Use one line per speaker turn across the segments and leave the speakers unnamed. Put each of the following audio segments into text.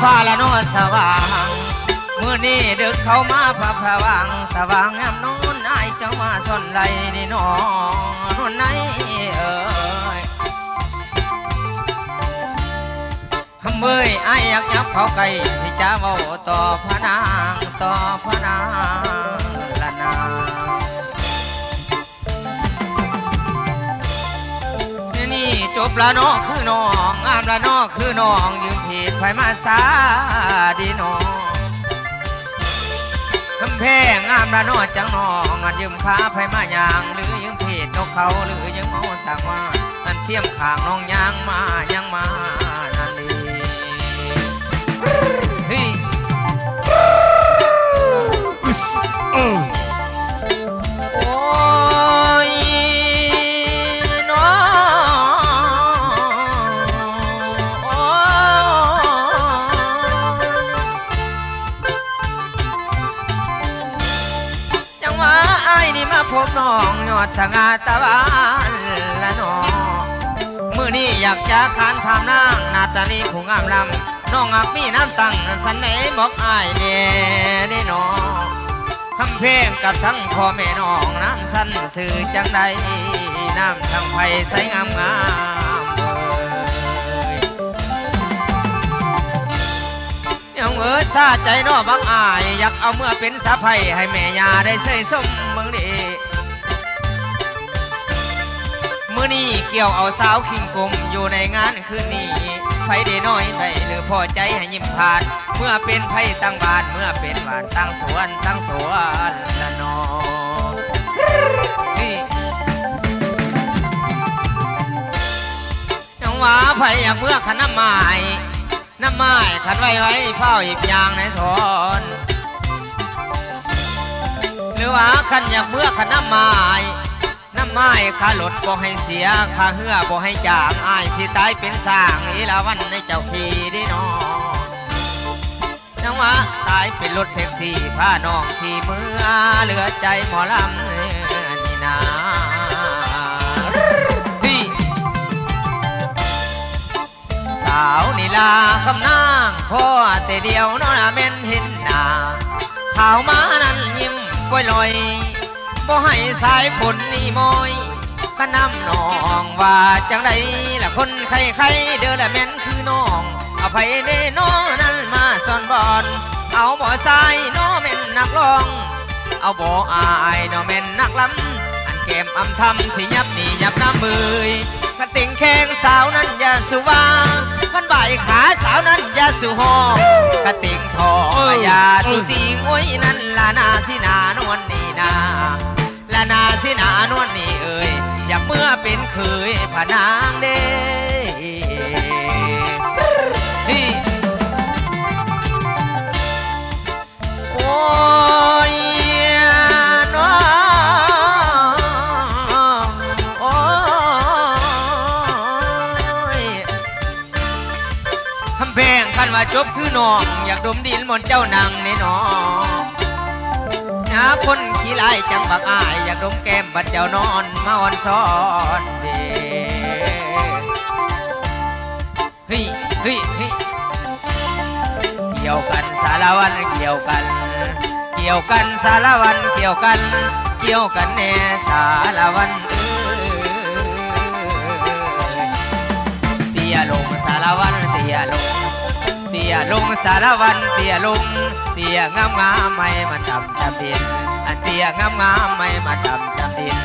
ฟ้าละนอนสว่างมื้อนี้ดึกเข้ามาพระพระวังสว่างแอมนอนอายเจ้ามาซ่อนไรนี่น้องนวลไหนเอ้ยคำเอ้ยอายอยากยับเข้าใกล้สิจะเว้าต่อพระนางต่อพระนางละนานี่จบละน้อคือน้องงามละน้อคือน้องยืมผิดไผมาสาดีน้องคำแพงงามละน้อจังน้องอันยืมขาไผมาย่างหรือยืมผิดนกเขาหรือยังเมาสั่งว่าอันเทียมข้างน้องย่างมายังมานั่นดีเฮ้ยโอ้ยน้องจังว่าไอ้นี่มาพบน้องยอดสง่าตะวันละน้องมื้อนี้อยากจะขานคำนางนาตาลีผู้งามลำน้องอักมีน้ำตั้งสันไหนบอกอ้ายเนี่ยน้องคำเพลงกับทั้งพ่อแม่น้องน้ำสั้นสื่อจังใดน้ำทั้งไผ่ใสงามงามยังซาใจน้อบังอายอยากเอาเมื่อเป็นสะใภ้ให้แม่ยาได้เสยสมเมืองดีมื้อนี้เกี่ยวเอาสาวขิงกลมอยู่ในงานคืนนี้ไผได้น้อยได้หรือพอใจให้ยิ้มผ่านเมื่อเป็นไผตั้งบ้านเมื่อเป็นบ้านตั้งสวนตั้งสวนละนอยังว่าไผอยากเมื่อขันน้ำไม้น้ำไม้ขัดไว้เฝ้าอีกอย่างในทอนหรือว่าขันอยากเมื่อขันน้ำไม้น้ำไม้ข้ารถบ่ให้เสียข้าเหือบ่ให้จางอ้ายสิตายเป็นสร้างอีลาวันในเจ้าขี่ดิน้องจังว่าตายเป็นรถแท็กซี่พาน้องขี่เมื่อเหลือใจหมอลำนี่นาพี่สาวนิลาคำนางพ่อแต่เดียวน้องเม่นเห็นหน้าข่าวมานั้นยิ้มก้อยลอยบ่ให้สายฝนนี่มอยขน้ำน้องว่าจังใดล่ะคนใครเด้อละแม่นคือน้องเอาไผเด้น้องนั้นมาซ่อนบอนเอาบ่สายน้องแม่นนักร้องเอาบ่อายน้องแม่นนักล้ำอันแก้มอำทำสิยับนี่ยับน้ำมือกระติ่งแข้งสาวนั้นอย่าสุวากันบ่ายขาสาวนั้นอย่าสุหอกระติ่งทออย่าสุติงโอ้ยนั่นละนาสินานวลนี่นาละนาสินานวลนี่เอ่ยอย่าเมื่อเป็นเคยผานางเด้โอ้ยน้องโอ้ยคำเพลงคันว่าจบคือน้องอยากดมดินมนเจ้านางในน้องหาคนขี้ไล่จังบักอายอยากดมแก้มบัดเจ้านอนมาอ่อนซ้อนเด้เฮ้ยเฮ้ยเฮ้ยเกี่ยวกันสารวันเกี่ยวกันเกี่ยวกันสารวันเกี่ยวกันเกี่ยวกันแน่สารวันเตี้ยลงสารวันเตี้ยลงเตี้ยลงสารวันเตี้ยลงเตี้ยงามงามไม่มาจำจำดินอันเตี้ยงามงามไม่มาจำจำดิน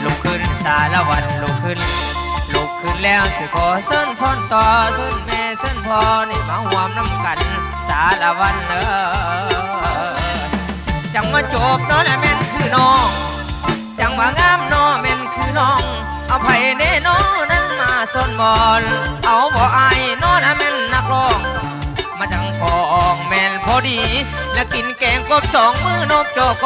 ลุกขึ้นสารวันลุกขึ้นแล้วสิขอเส้นพรต่อเส้นแม่เส้นพ่อนี่มาห่วมน้ำกันสารวันจังว่าจบน้อแม่นคือน้องจังว่างามน้อแม่นคือน้องเอาไผ่เน่น้อนั้นมาซ่อนบอลเอาบ่อายน้อนะแม่นนักร้องมาจังฟองแม่นพอดีแล้วกินแกงกบสองมือนบโจโก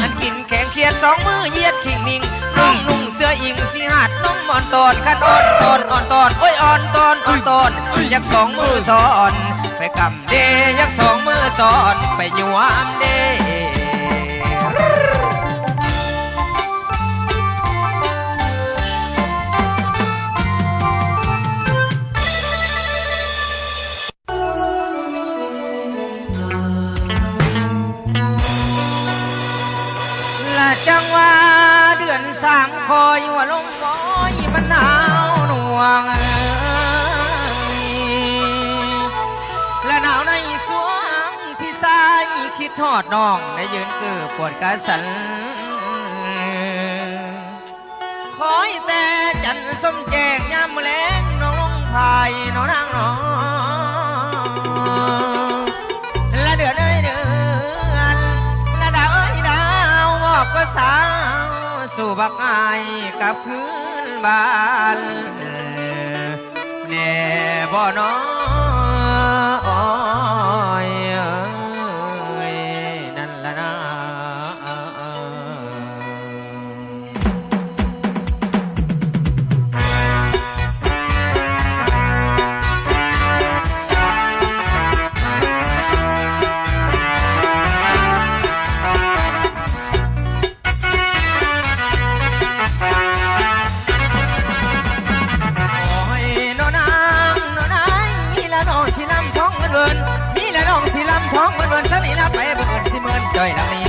อันกินแกงเขียดสองมือเยียดขิงนิ่งน้องนุ่งเสื้ออิงสีหัดน้องอ่อนตอนขัดอ่อนตอนโอ้ยอ่อนตอนอยากสองมือสอนไปกำเดอยากสองมือสอนไปยัวมเด
เ
อยว่าลมวอยมันหนาวหน่วงและหนาวในสวงพี่สายคิดทอดน้องได้ยืนเกือปวดกระสันคอยแต่จันส้มแจงยามแลงน้องลงพายน้องนางน้องและเดือนเอ้ยเดือนและดาวเอ้ยดาวบอกก็สาวสู่บักอายกับคืนบ้านแน่บ่น้อยนั่นละนะท้องมันเวินท่านี้นะไปเบิ่งสิเมินจ่อยลำนี้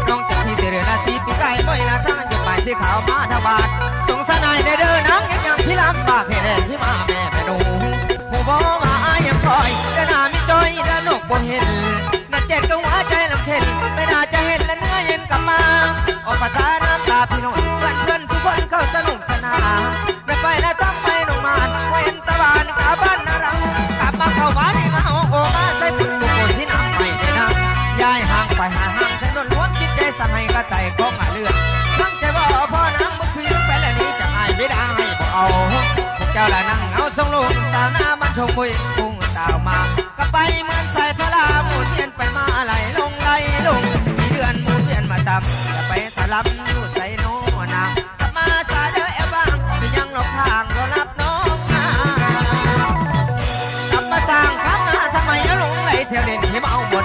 น้องจากที่เดือดนาทีปีไก่บ่อยนะทางจุดหมายสีขาวมาทบาทสงสารนายเด้อน้ำยังที่ลำบากให้ได้ที่มาแม่ดูผู้บ่มายังคอยแต่หน้ามีจอยและนกบนเห็นน่าเจ็บก็หัวใจลำเค็นไม่น่าจะเห็นและเนื้อเย็นกลับมาออกภาษาน้ำตาพี่น้องเพื่อนทุกคนเข้าสนุกสนานไม่ไปและต้องไปน้องมานเว้นตะวันกลับบ้านนารังกลับมาเข้ามาที่มาโอ้มาใส่ปุ่นบุกคนที่น้ำไปได้นะย้ายห่างไปหาห่างฉันโดนล้วนคิดใจสั่งให้กระใจของหาเลือดตั้งใจว่าพ่อน้ำบุกคืนไปแล้วนี้จะให้ไม่ได้บอกเอาพวกเจ้าละนั่งเอาทรงลงสาวหน้ามันชมบุยพุ่งดาวมาก็ไปเหมือนสายพลาหมุนเวียนไปมาไหลลงมีเดือนหมุนเวียนมาต่ำจะไปถลับอยู่ใส่โน่นากลับมาสาเดอบ้างที่ยังหลบทางรอรับน้องกลับมาสร้างข้างหน้าทำไมหลงไหลเที่ยวเด่นให้มาเอาหมด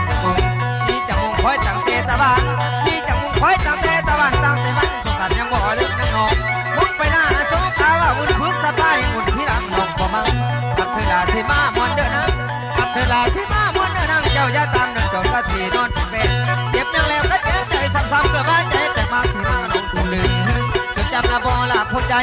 ที่จะมุ่งคอยตั้งเตตะวันที่จะมุ่งคอยตั้งเตตะวันตั้งแต่วันสงการยังบ่ลึกยังนองมุ่งไปหน้าสงขลาว่าอุ่นพึ่งสบายอุ่นที่รักน้องบ่มั่งกับเธอลาที่มามวนเด้อนะกับเธอลาที่มามวนเด้อนั่งเจ้าอย่าตามเดินจนกะทีนอนเป็นเจ็บยังแล้วก็เจ็บใจซ้ำๆก็บ้าใจแต่มาที่น้องน้องตูลืมจนจำละบ่ละพบใจ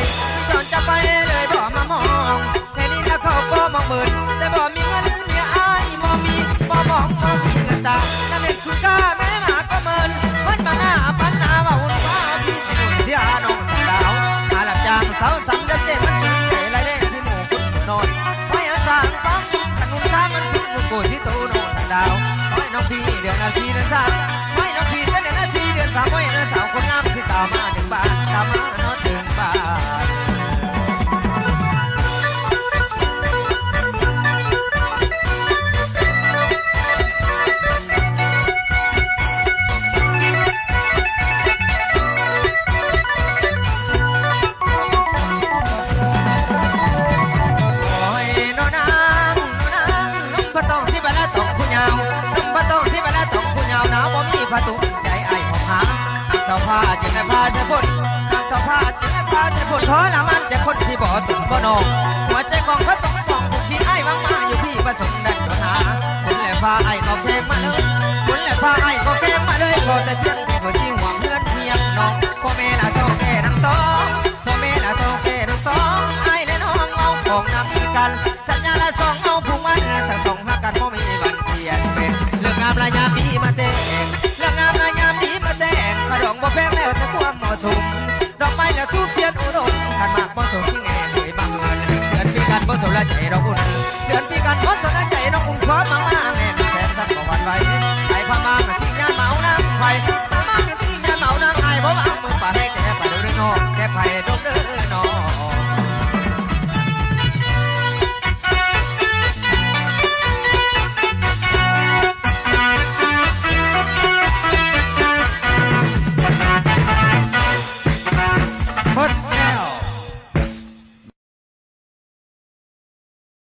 จนจะไปเลยบ่มามองแค่นี้แล้วเขาก็มองเบิดแต่บ่มีเงินมีอายบ่มีบ่มองบ่มีเงินตาจะเป็นคุณค่าแม่หาก็เมินมันมาหน้าปัญหาว่าหุ่นฟ้าพี่สิหุ่นเสียน้องดาวหาหลับจางเสาสังเดินเส้นมันถึงใจไรเด้ที่หมู่คุณนอนไม่อาสางฟังขนุนข้ามันขึ้นมุกโกที่โตน้องดาวไม่น้องพี่เดือนนาทีเดือนสามไม่น้องพี่เดือนนาทีเดือนสามไม่เดือนสาวคนงามที่ตามมาถึงบ้านตามมาโน้ตถึงบ้านประตูใจไอ้ของหาเจ้าผ้าจึงได้พาใจพ้นเจ้าผ้าจึงได้พาใจพ้นเพราะละมันจะคนที่บ่สุขบ่นองหัวใจของเขาต้องส่องผู้ที่ไอ้วางมาอยู่พี่ประสงค์ดันปัญหาคนแหล่พาไอ้ก็เพลงมาเลยคนแหล่พาไอ้ก็เพลงมาเลยก็แต่เพียงผู้ที่หวังเพื่อนเพียงน้องพ่อแม่ละเจ้าแก่ทั้งสองพ่อแม่ละเจ้าแก่ทั้งสองไอ้และน้องเอาของนำกันสัญญาละสองเอาผู้มันทั้งสองหักกันเพราะมีวันเปลี่ยนเป็นเรื่องงามระยะปีมาเต้เรื่องงามระยะปีมาเต้ขดองบ่แพงแล้วแต่ความเหมาะสมดอกไม้แล้วทูบเทียนอุดมขันหมากบ่สมที่แง่เลยบางเงินเดือนปีกันบ่สมละใจเราอุ่นเดือนปีกันบ่สมละใจเราอุ่นความมาแน่แสนสักกว่าวันไว้ไอ้พม่าที่ย่าเมาน้ำไฟ